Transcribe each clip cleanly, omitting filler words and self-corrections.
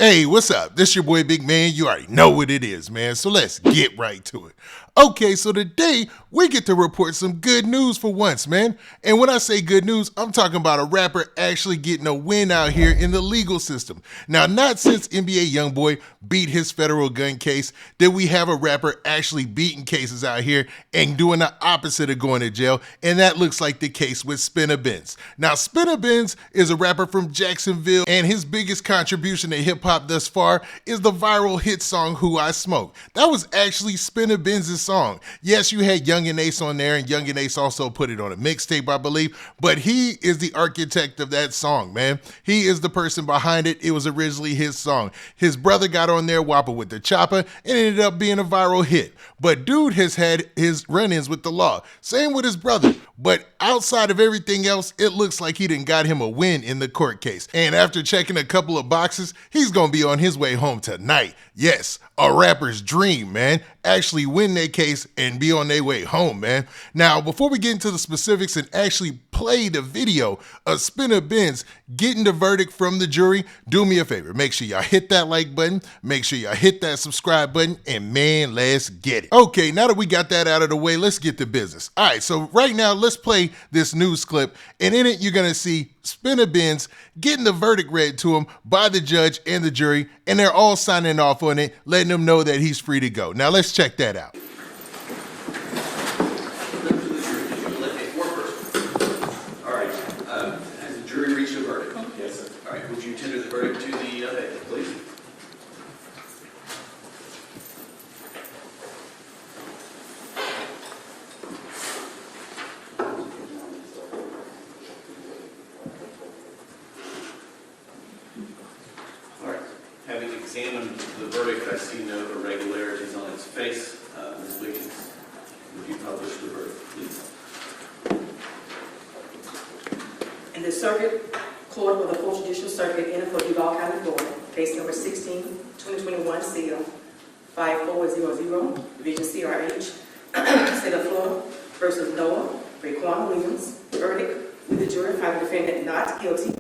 Hey, what's up? This your boy Big Man. You already know what it is, man. So let's get right to it. Okay, so today we get to report some good news for once, man. And when I say good news, I'm talking about a rapper actually getting a win out here in the legal system. Now, not since NBA YoungBoy beat his federal gun case did we have a rapper actually beating cases out here and doing the opposite of going to jail, and that looks like the case with Spinabenz. Now, Spinabenz is a rapper from Jacksonville, and his biggest contribution to hip-hop thus far is the viral hit song Who I Smoke. That was actually Spinabenz's song. Yes, you had Young and Ace on there, and Young and Ace also put it on a mixtape, I believe, but he is the architect of that song, man. He is the person behind it. It was originally his song. His brother got on there, Whoppa with the Choppa, and it ended up being a viral hit. But dude has had his run-ins with the law. Same with his brother. But outside of everything else, it looks like he done got him a win in the court case. And after checking a couple of boxes, he's gonna be on his way home tonight. Yes, a rapper's dream, man. Actually win their case and be on their way home, man. Now, before we get into the specifics and actually play the video of Spinabenz getting the verdict from the jury, do me a favor. Make sure y'all hit that like button. Make sure y'all hit that subscribe button. And man, let's get it. Okay, now that we got that out of the way, let's get to business. All right, so right now, let's play this news clip. And in it, you're going to see Spinabenz getting the verdict read to him by the judge and the jury. And they're all signing off on it, letting him know that he's free to go. Now, let's check that out. Jury reached a verdict. Yes, sir. All right, would you tender the verdict to the victim, please? All right, having examined the verdict, I see no irregularities on its face. Ms. Wiggins, would you publish the verdict, please? In the Circuit Court of the 4th Judicial Circuit in for Duval County, Florida, case number 16, 2021, seal 5400, Division CRH, State of Florida versus Noah Raekwon Williams. Verdict with the jury finding the defendant not guilty.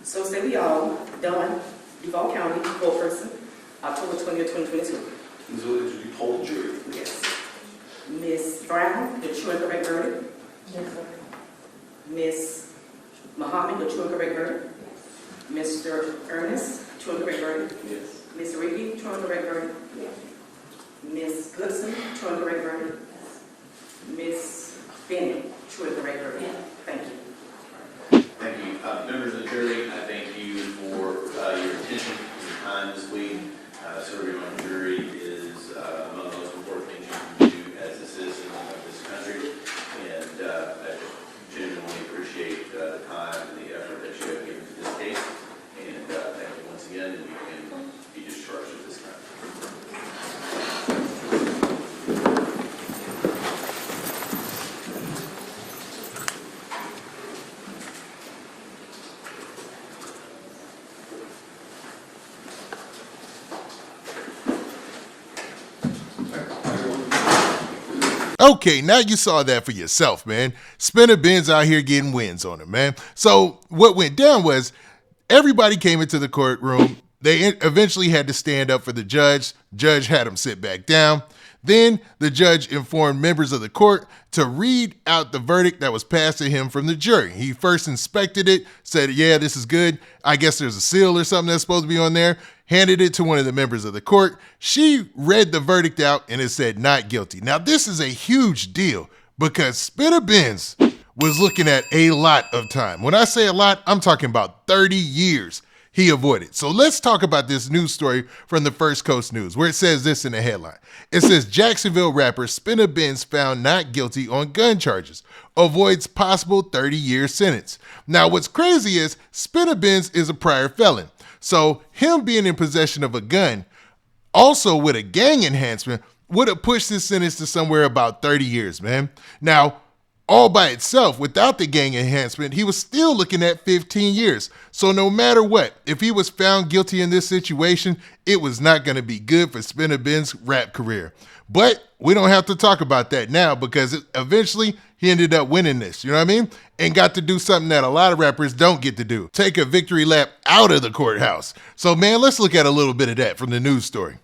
So say we all, done, Duval County, court person, October 20th, 2022. Ms. Williams, would you poll the jury? Yes. Ms. Brown, the true and correct verdict? Yes, sir. Ms. Muhammad, the true and correct verdict? Yes. Mr. Ernest, true and correct verdict? Yes. Ms. Reedy, true and correct verdict? Yes. Ms. Goodson, true and correct verdict? Yes. Ms. Bennett, true and correct verdict? Yes. Thank you. Thank you. Members of the jury, I thank you for your attention and your time this week. Serving on the jury is among the most important things you can do as a citizen of this country. And I genuinely appreciate the time and the effort that you have given to this case. And thank you once again, and you can be discharged at this time. Okay, now you saw that for yourself, man. Spinabenz out here getting wins on him, man. So what went down was everybody came into the courtroom. They eventually had to stand up for the judge. Judge had him sit back down. Then the judge informed members of the court to read out the verdict that was passed to him from the jury. He first inspected it, said, yeah, this is good. I guess there's a seal or something that's supposed to be on there. Handed it to one of the members of the court. She read the verdict out and it said not guilty. Now, this is a huge deal because Spinabenz was looking at a lot of time. When I say a lot, I'm talking about 30 years he avoided. So let's talk about this news story from the First Coast News, where it says this in the headline. It says Jacksonville rapper Spinabenz found not guilty on gun charges, avoids possible 30-year sentence. Now, what's crazy is Spinabenz is a prior felon. So him being in possession of a gun, also with a gang enhancement, would have pushed his sentence to somewhere about 30 years, man. Now, all by itself, without the gang enhancement, he was still looking at 15 years. So no matter what, if he was found guilty in this situation, it was not going to be good for Spinabenz's rap career. But we don't have to talk about that now because eventually he ended up winning this, you know what I mean? And got to do something that a lot of rappers don't get to do. Take a victory lap out of the courthouse. So man, let's look at a little bit of that from the news story.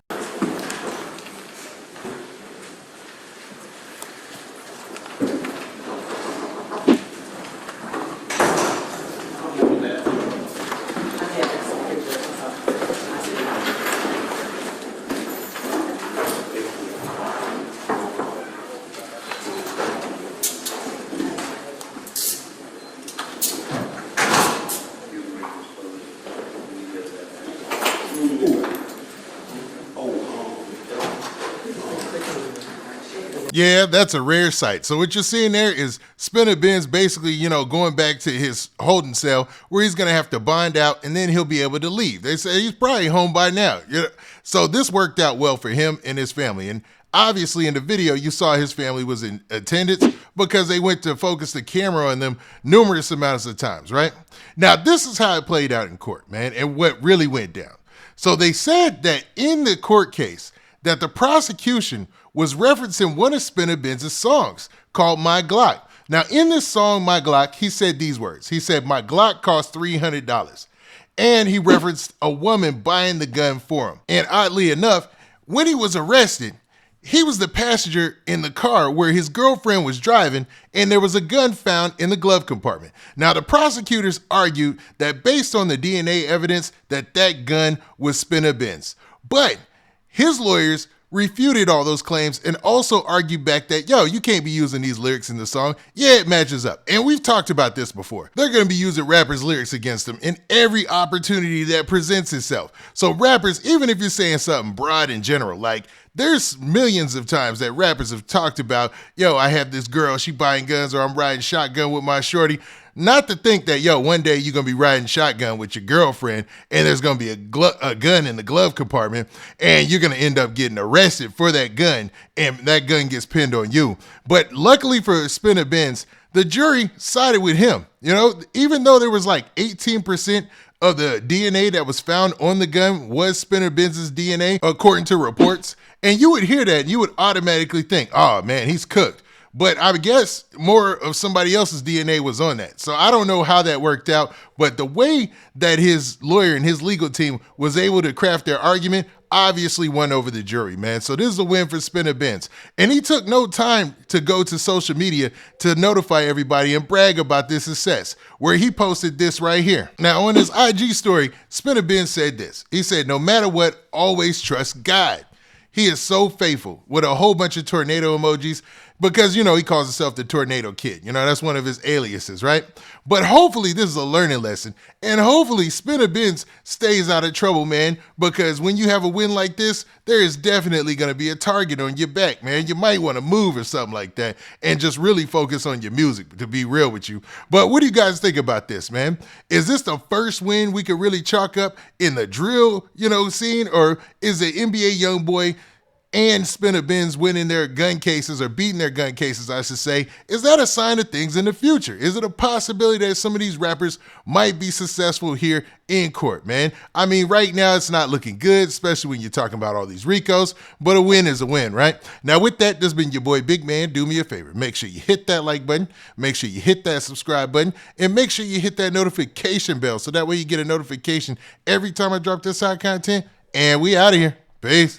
Yeah, that's a rare sight. So what you're seeing there is Spinabenz basically, going back to his holding cell where he's going to have to bond out and then he'll be able to leave. They say he's probably home by now. So this worked out well for him and his family. And obviously in the video, you saw his family was in attendance because they went to focus the camera on them numerous amounts of times, right? Now, this is how it played out in court, man, and what really went down. So they said that in the court case that the prosecution was referencing one of Spinabenz's songs called My Glock. Now, in this song, My Glock, he said these words. He said, my Glock cost $300. And he referenced a woman buying the gun for him. And oddly enough, when he was arrested, he was the passenger in the car where his girlfriend was driving, and there was a gun found in the glove compartment. Now, the prosecutors argued that based on the DNA evidence that that gun was Spinabenz. But his lawyers refuted all those claims and also argued back that, you can't be using these lyrics in the song. Yeah, it matches up. And we've talked about this before. They're going to be using rappers' lyrics against them in every opportunity that presents itself. So rappers, even if you're saying something broad in general, like there's millions of times that rappers have talked about, I have this girl, she buying guns, or I'm riding shotgun with my shorty. Not to think that, one day you're going to be riding shotgun with your girlfriend and there's going to be a gun in the glove compartment and you're going to end up getting arrested for that gun and that gun gets pinned on you. But luckily for Spinabenz, the jury sided with him. Even though there was like 18% of the DNA that was found on the gun was Spinabenz's DNA, according to reports. And you would hear that and you would automatically think, oh man, he's cooked. But I guess more of somebody else's DNA was on that. So I don't know how that worked out, but the way that his lawyer and his legal team was able to craft their argument obviously won over the jury, man. So this is a win for Spinabenz. And he took no time to go to social media to notify everybody and brag about this success, where he posted this right here. Now on his IG story, Spinabenz said this. He said, no matter what, always trust God. He is so faithful, with a whole bunch of tornado emojis because, he calls himself the Tornado Kid. That's one of his aliases, right? But hopefully this is a learning lesson. And hopefully Spinabenz stays out of trouble, man, because when you have a win like this, there is definitely going to be a target on your back, man. You might want to move or something like that and just really focus on your music, to be real with you. But what do you guys think about this, man? Is this the first win we could really chalk up in the drill, scene? Or is the NBA YoungBoy and Spinabenz winning their gun cases, or beating their gun cases, I should say, is that a sign of things in the future? Is it a possibility that some of these rappers might be successful here in court, man? I mean, right now it's not looking good, especially when you're talking about all these RICOs, but a win is a win, right? Now with that, this has been your boy Big Man. Do me a favor. Make sure you hit that like button, make sure you hit that subscribe button, and make sure you hit that notification bell so that way you get a notification every time I drop this hot content. And we out of here. Peace.